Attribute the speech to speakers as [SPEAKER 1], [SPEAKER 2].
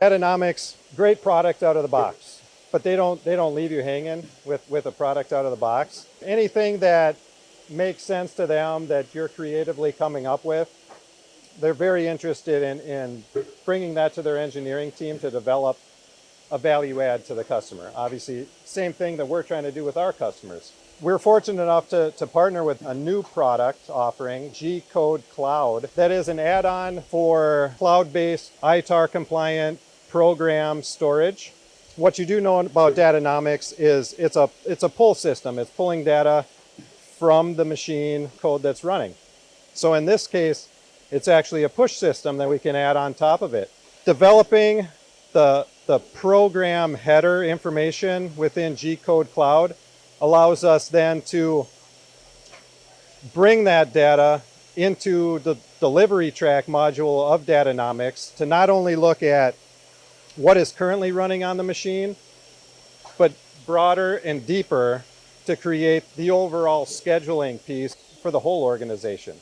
[SPEAKER 1] Datanomix, great product out of the box, but they don't leave you hanging with a product out of the box. Anything that makes sense to them that you're creatively coming up with, they're very interested in bringing that to their engineering team to develop a value add to the customer. Obviously, same thing that we're trying to do with our customers. We're fortunate enough to partner with a new product offering, G-Code Cloud, that is an add-on for cloud-based, ITAR compliant program storage. What you do know about Datanomix is it's a pull system. It's pulling data from the machine code that's running. So in this case, it's actually a push system that we can add on top of it. Developing the program header information within G-Code Cloud allows us then to bring that data into the delivery track module of Datanomix to not only look at what is currently running on the machine, but broader and deeper to create the overall scheduling piece for the whole organization.